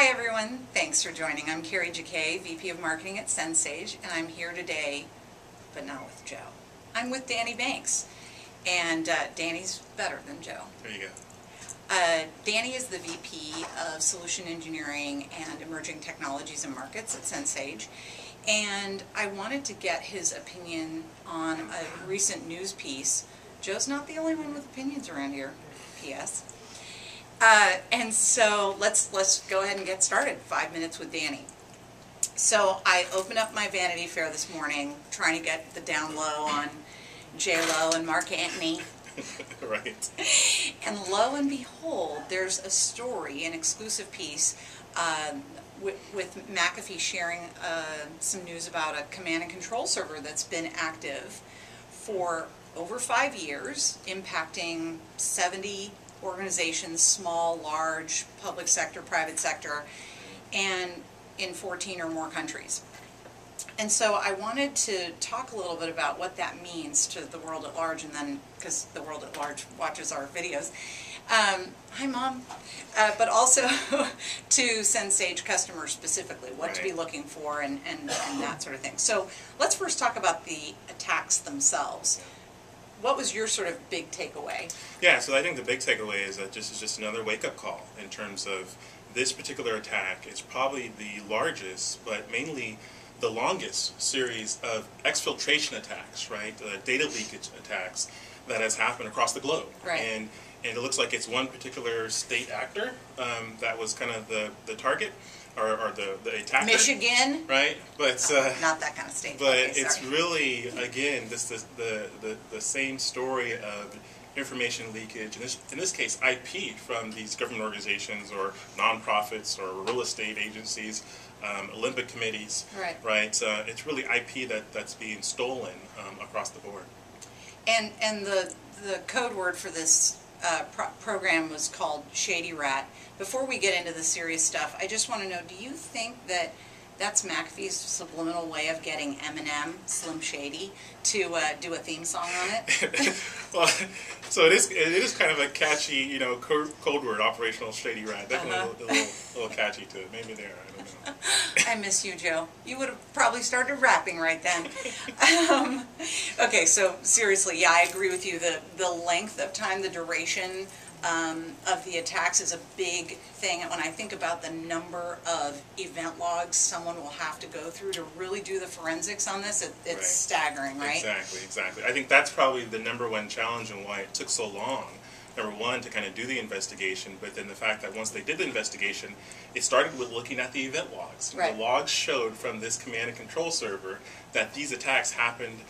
Hi everyone, thanks for joining. I'm Carrie Jacquet, VP of Marketing at Sensage, and I'm here today, but not with Joe. I'm with Danny Banks, and Danny's better than Joe. There you go. Danny is the VP of Solution Engineering and Emerging Technologies and Markets at Sensage, and I wanted to get his opinion on a recent news piece. Joe's not the only one with opinions around here, P.S. And so let's go ahead and get started. 5 minutes with Danny. So I opened up my Vanity Fair this morning, trying to get the down low on J-Lo and Mark Antony. Right. And lo and behold, there's a story, an exclusive piece, with McAfee sharing some news about a command and control server that's been active for over 5 years, impacting 70 organizations, small, large, public sector, private sector, and in 14 or more countries. And so I wanted to talk a little bit about what that means to the world at large, and then, because the world at large watches our videos, hi Mom, but also to Sensage customers specifically, what to be looking for and that sort of thing. So let's first talk about the attacks themselves. What was your sort of big takeaway? Yeah, so I think the big takeaway is that this is just another wake-up call in terms of this particular attack. It's probably the largest, but mainly the longest series of exfiltration attacks, right? Data leakage attacks that has happened across the globe. Right. And it looks like it's one particular state actor that was kind of the target. Or the attacker. Michigan, right? But not that kind of state. But okay, it's really, again, the same story of information leakage. In this case, IP from these government organizations or nonprofits or real estate agencies, Olympic committees. Right. Right. It's really IP that's being stolen across the board. And the code word for this program was called ShadyRAT. Before we get into the serious stuff, I just want to know, do you think that that's McAfee's subliminal way of getting Eminem, Slim Shady, to do a theme song on it? Well, so it is kind of a catchy, code word, operational ShadyRAT. Definitely a little catchy to it. Maybe there, I don't know. I miss you, Joe. You would have probably started rapping right then. Okay, so seriously, yeah, I agree with you. The length of time, the duration of the attacks is a big thing. When I think about the number of event logs someone will have to go through to really do the forensics on this, it's staggering, right? Exactly. I think that's probably the #1 challenge and why it took so long. #1, to kind of do the investigation, but then the fact that once they did the investigation, it started with looking at the event logs. Right. The logs showed from this command and control server that these attacks happened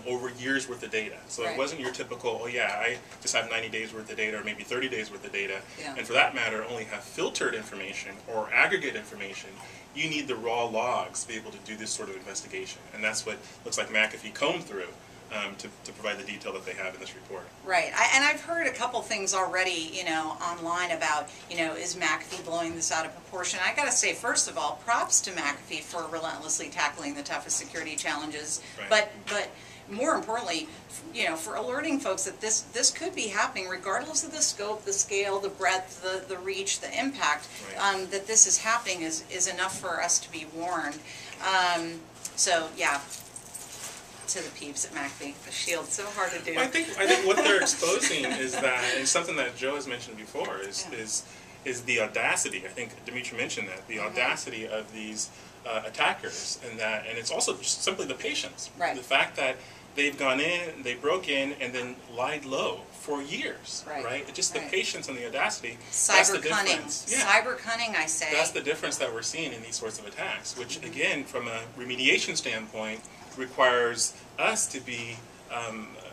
over years worth of data. So it wasn't your typical, oh yeah, I just have 90 days worth of data or maybe 30 days worth of data, and for that matter only have filtered information or aggregate information. You need the raw logs to be able to do this sort of investigation, and that's what looks like McAfee combed through to provide the detail that they have in this report. Right, and I've heard a couple things already, online about, is McAfee blowing this out of proportion? I got to say, first of all, props to McAfee for relentlessly tackling the toughest security challenges, but more importantly, for alerting folks that this could be happening, regardless of the scope, the scale, the breadth, the reach, the impact. That this is happening is enough for us to be warned. So yeah. To the peeps at McAfee. The shield's so hard to do. Well, I think what they're exposing is that, and something that Joe has mentioned before, is the audacity. I think Dimitri mentioned that, the audacity of these attackers, and it's also just simply the patience. Right. The fact that they've gone in, they broke in, and then lied low for years. Right. Just the patience and the audacity. That's the difference. Cyber cunning, I say. That's the difference that we're seeing in these sorts of attacks, which again, from a remediation standpoint, requires us to be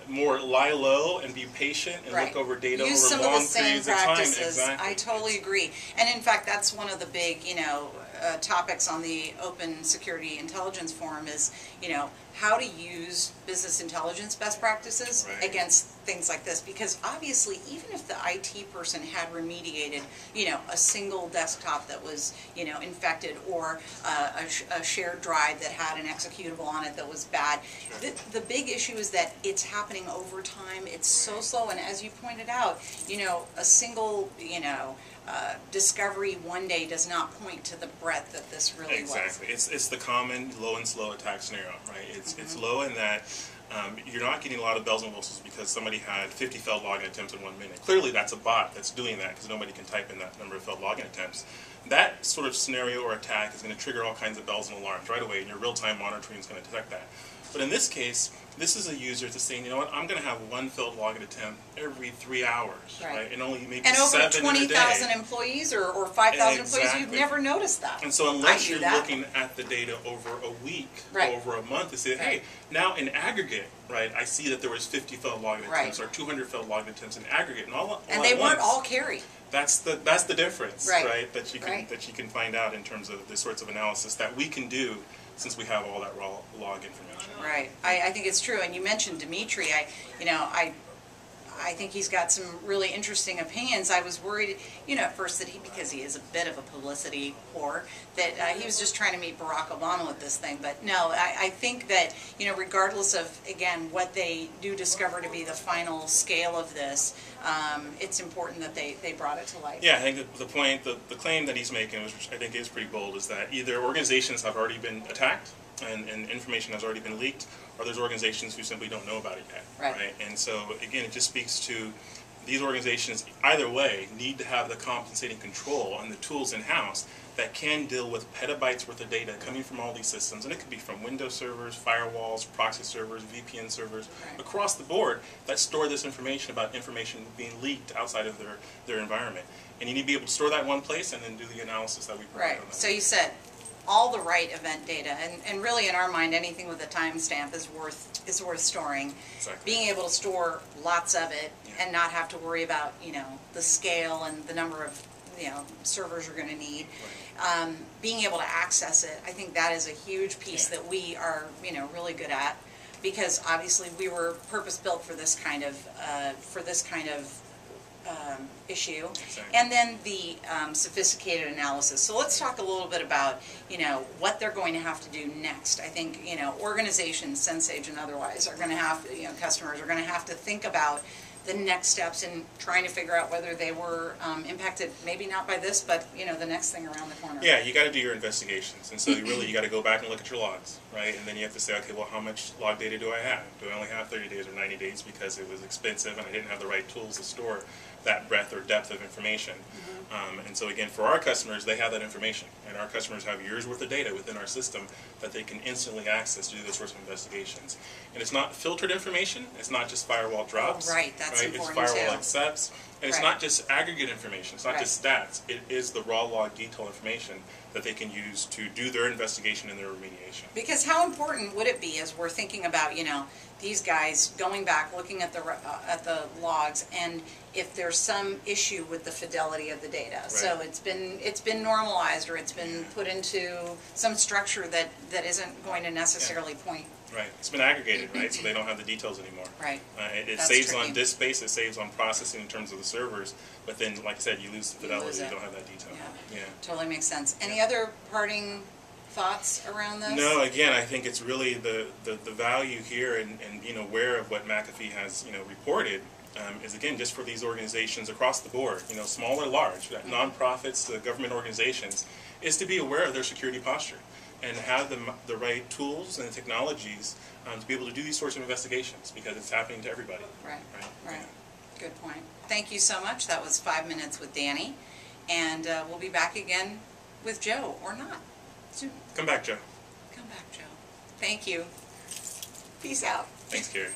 more lie low and be patient and look over data over long periods of time. Exactly. I totally agree. And in fact, that's one of the big, topics on the Open Security Intelligence Forum is, how to use business intelligence best practices against things like this. Because obviously, even if the IT person had remediated, a single desktop that was, infected, or a shared drive that had an executable on it that was bad, the big issue is that it's happening over time. It's so slow, and as you pointed out, a single, discovery one day does not point to the breadth that this really was. Exactly. It's the common low and slow attack scenario, right? It's low in that you're not getting a lot of bells and whistles because somebody had 50 failed login attempts in 1 minute. Clearly that's a bot that's doing that because nobody can type in that number of failed login attempts. That sort of scenario or attack is going to trigger all kinds of bells and alarms right away, and your real-time monitoring is going to detect that. But in this case, this is a user that's saying, you know what, I'm going to have one failed login attempt every 3 hours, right? And only maybe and over 7 20,000 employees or 5,000 employees, you've never noticed that. And so unless you're looking at the data over a week, over a month, to say, hey, now in aggregate, right, I see that there was 50 failed login attempts or 200 failed login attempts in aggregate, and they weren't all carried. That's the difference, right? That you can find out in terms of the sorts of analysis that we can do since we have all that raw log information. Right. I think it's true. And you mentioned Dimitri. I think he's got some really interesting opinions. I was worried, at first that because he is a bit of a publicity whore, that he was just trying to meet Barack Obama with this thing. But no, I think that, regardless of, again, what they do discover to be the final scale of this, it's important that they brought it to light. Yeah, I think the claim that he's making, which I think is pretty bold, is that either organizations have already been attacked, and information has already been leaked, or there's organizations who simply don't know about it yet. Right? And so, again, it just speaks to these organizations, either way, need to have the compensating control and the tools in-house that can deal with petabytes worth of data coming from all these systems. And it could be from Windows servers, firewalls, proxy servers, VPN servers, across the board that store this information about information being leaked outside of their environment. And you need to be able to store that in one place and then do the analysis that we provide. Right. So you said all the right event data, and really in our mind anything with a timestamp is worth storing. Exactly. Being able to store lots of it and not have to worry about the scale and the number of servers you're going to need. Being able to access it, I think that is a huge piece that we are really good at, because obviously we were purpose built for this kind of issue. And then the sophisticated analysis. So let's talk a little bit about what they're going to have to do next. I think organizations, Sensage and otherwise, are going to have customers are going to have to think about the next steps in trying to figure out whether they were impacted, maybe not by this, but the next thing around the corner. Yeah, you got to do your investigations, and so you got to go back and look at your logs, right? And then you have to say, okay, well, how much log data do I have? Do I only have 30 days or 90 days because it was expensive and I didn't have the right tools to store that breadth or depth of information? And so again, for our customers, they have that information, and our customers have years worth of data within our system that they can instantly access to do those sorts of investigations. And it's not filtered information, it's not just firewall drops. Oh, right, that's important. It's firewall accepts, and it's not just aggregate information, it's not just stats, it is the raw log detail information that they can use to do their investigation and their remediation. Because how important would it be, as we're thinking about, these guys going back, looking at the logs, and if there's some issue with the fidelity of the data. So it's been normalized, or it's been put into some structure that isn't going to necessarily point. Right. It's been aggregated, right? So they don't have the details anymore. Right. It saves on disk space, it saves on processing in terms of the servers, but then, like I said, you lose the fidelity, you don't have that detail. Yeah. Totally makes sense. Any other parting thoughts around this? No, again, I think it's really the value here and being aware of what McAfee has reported is, again, just for these organizations across the board, small or large, nonprofits to government organizations, is to be aware of their security posture and have the right tools and technologies to be able to do these sorts of investigations, because it's happening to everybody. Right. Good point. Thank you so much. That was 5 minutes with Danny, and we'll be back again with Joe, or not, soon. Come back, Joe. Come back, Joe. Thank you. Peace out. Thanks, Gary.